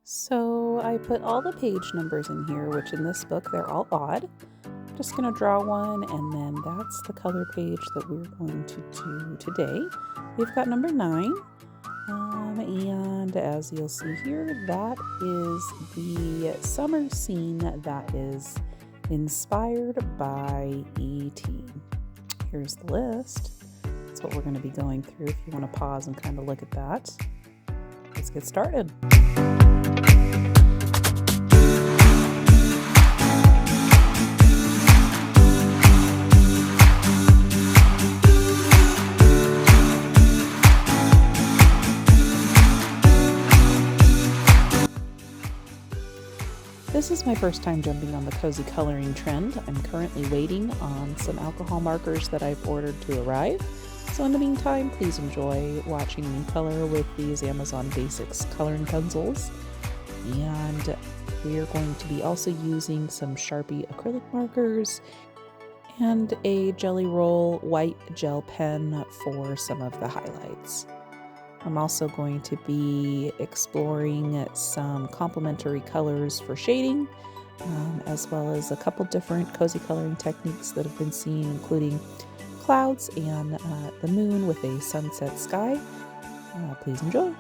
So I put all the page numbers in here, which in this book, they're all odd. I'm just going to draw one, and then that's the color page that we're going to do today. We've got number 9, and as you'll see here, that is the summer scene that is inspired by E.T. Here's the list. That's what we're going to be going through if you want to pause and kind of look at that. Let's get started. This is my first time jumping on the cozy coloring trend. I'm currently waiting on some alcohol markers that I've ordered to arrive. So in the meantime, please enjoy watching me color with these Amazon Basics coloring pencils. And we are going to be also using some Sharpie acrylic markers and a Jelly Roll white gel pen for some of the highlights. I'm also going to be exploring some complementary colors for shading, as well as a couple different cozy coloring techniques that have been seen, including clouds and the moon with a sunset sky. Please enjoy.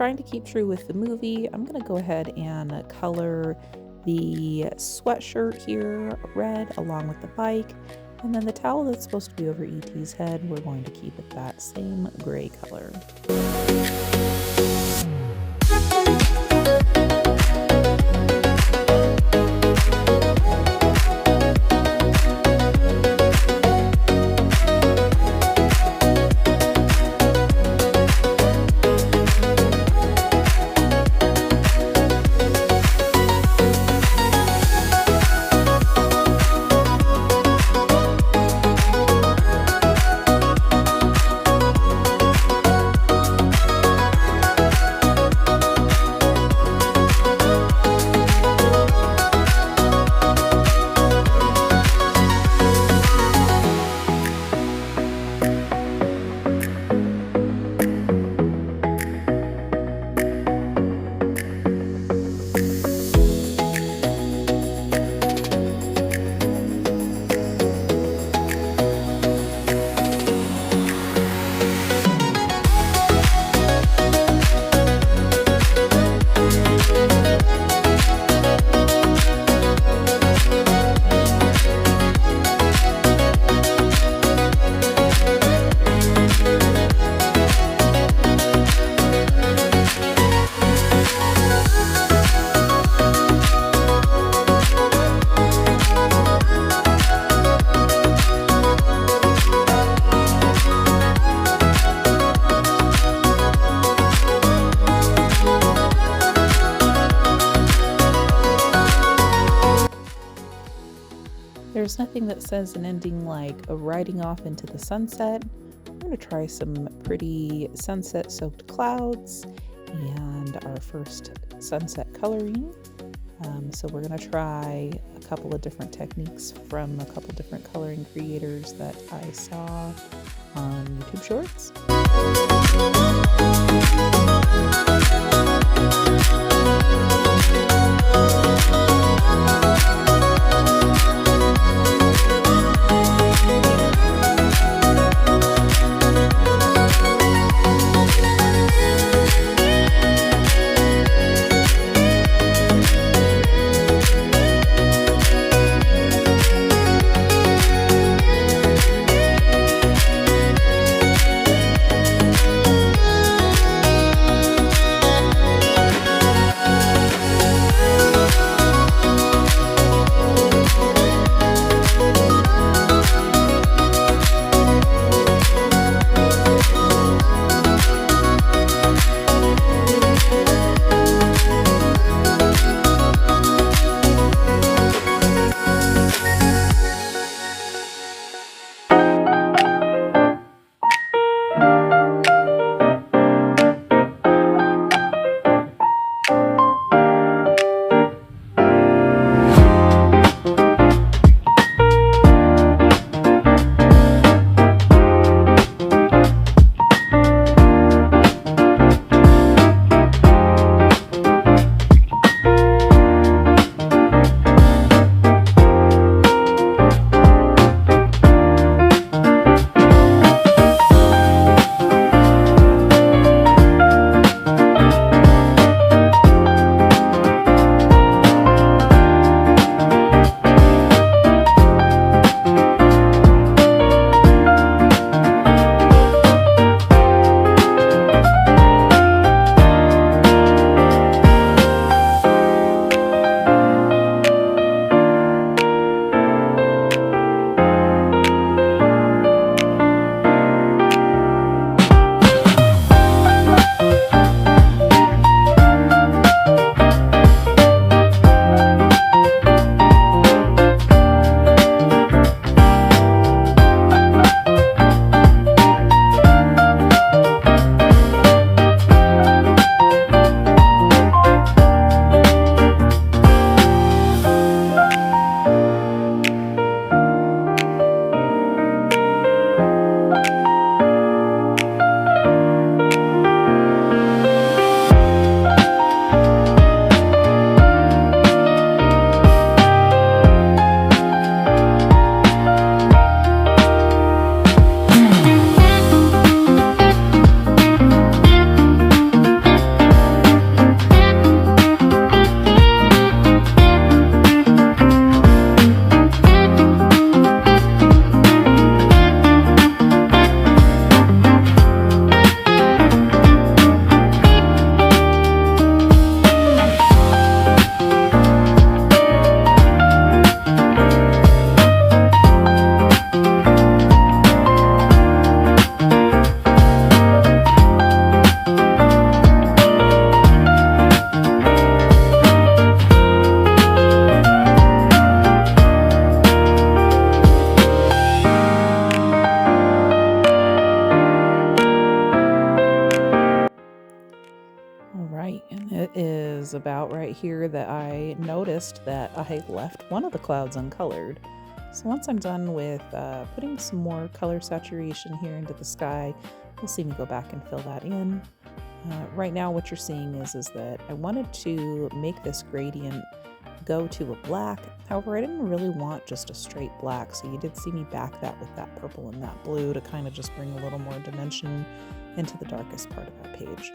trying to keep true with the movie, I'm going to go ahead and color the sweatshirt here red along with the bike. And then the towel that's supposed to be over E.T.'s head, we're going to keep it that same gray color. There's nothing that says an ending like a riding off into the sunset. I'm going to try some pretty sunset-soaked clouds and our first sunset coloring. So we're going to try a couple of different techniques from a couple different coloring creators that I saw on YouTube Shorts. is about right here that I noticed that I left one of the clouds uncolored. So once I'm done with putting some more color saturation here into the sky, you'll see me go back and fill that in. Right now what you're seeing is that I wanted to make this gradient go to a black. However, I didn't really want just a straight black, so you did see me back that with that purple and that blue to kind of just bring a little more dimension into the darkest part of that page.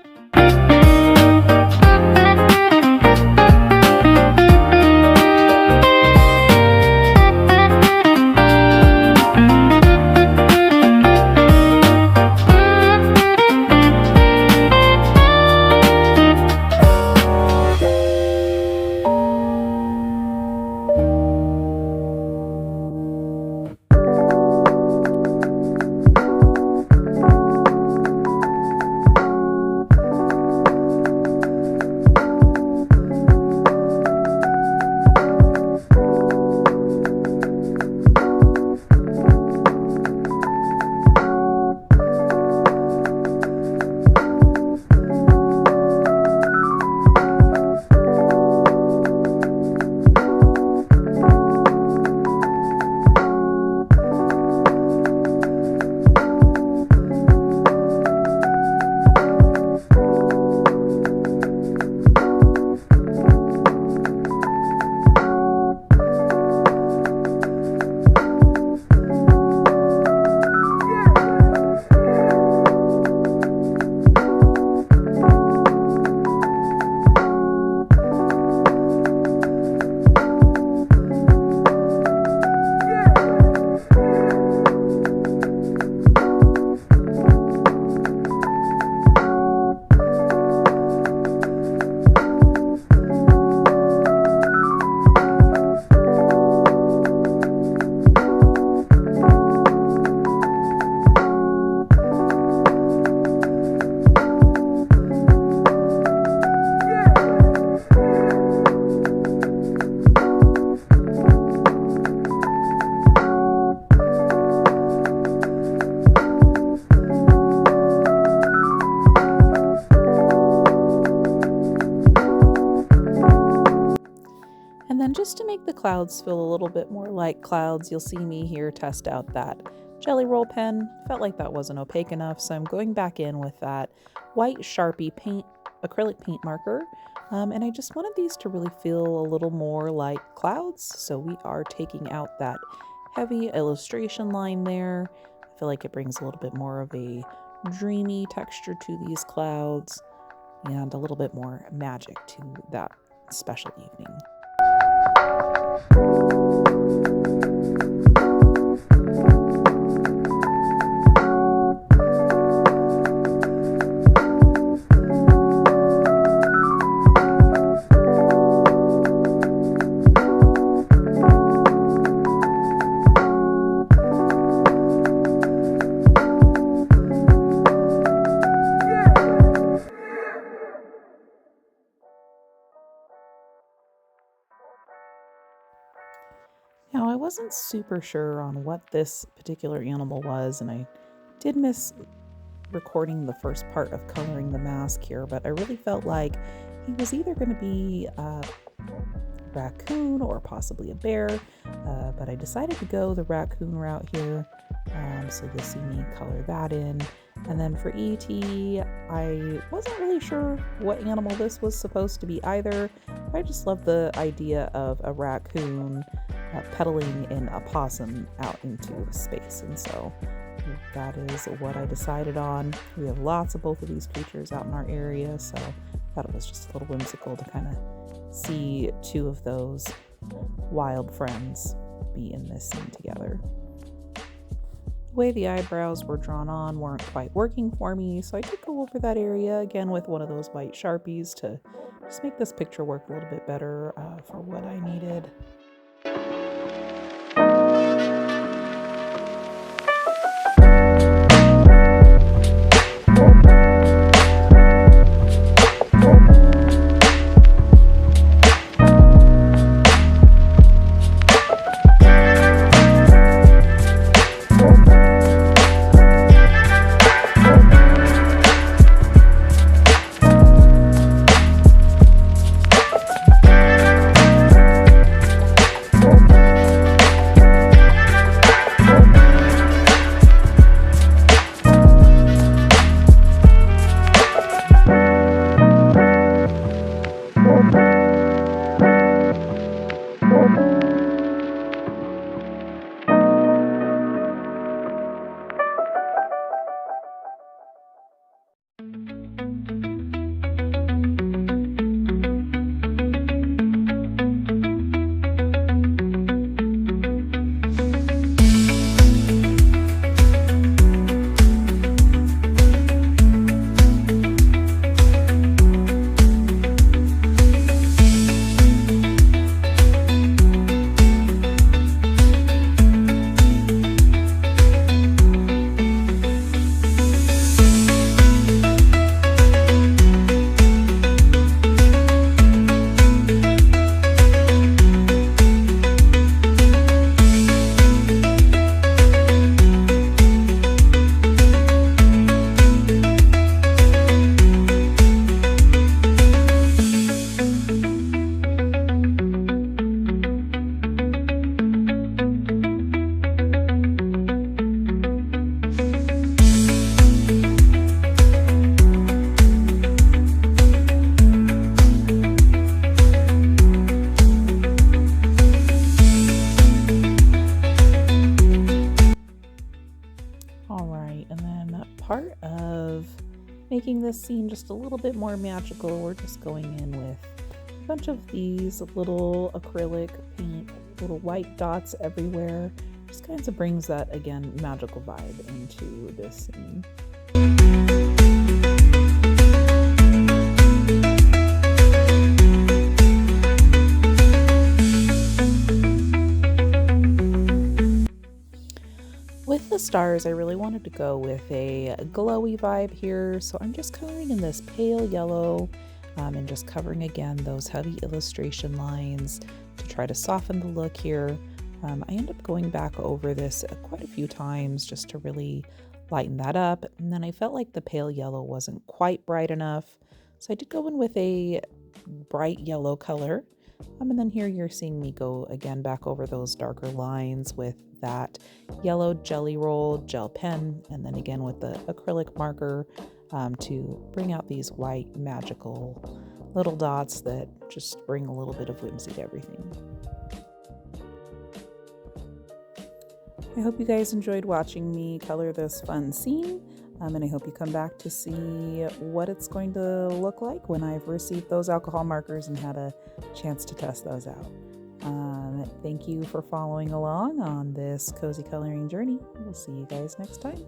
Just to make the clouds feel a little bit more like clouds, you'll see me here test out that Jelly Roll pen. Felt like that wasn't opaque enough, so I'm going back in with that white Sharpie acrylic paint marker. And I just wanted these to really feel a little more like clouds, so we are taking out that heavy illustration line there. I feel like it brings a little bit more of a dreamy texture to these clouds and a little bit more magic to that special evening. Now, I wasn't super sure on what this particular animal was, and I did miss recording the first part of coloring the mask here, but I really felt like he was either going to be a raccoon or possibly a bear, but I decided to go the raccoon route here, so you'll see me color that in. And then for E.T., I wasn't really sure what animal this was supposed to be either. I just love the idea of a raccoon pedaling in a possum out into space, and so that is what I decided on. We have lots of both of these creatures out in our area, so I thought it was just a little whimsical to kind of see two of those wild friends be in this scene together. The way the eyebrows were drawn on weren't quite working for me, so I did go over that area again with one of those white Sharpies to just make this picture work a little bit better for what I needed. this scene just a little bit more magical, we're just going in with a bunch of these little acrylic paint, little white dots everywhere. Just kind of brings that, again, magical vibe into this scene. With the stars, I really wanted to go with a glowy vibe here, so I'm just coloring in this pale yellow and just covering again those heavy illustration lines to try to soften the look here. I end up going back over this quite a few times just to really lighten that up, and then I felt like the pale yellow wasn't quite bright enough, so I did go in with a bright yellow color. And then here you're seeing me go again back over those darker lines with that yellow jelly roll gel pen, and then again with the acrylic marker to bring out these white magical little dots that just bring a little bit of whimsy to everything. I hope you guys enjoyed watching me color this fun scene, and I hope you come back to see what it's going to look like when I've received those alcohol markers and had a chance to test those out. Thank you for following along on this cozy coloring journey. We'll see you guys next time.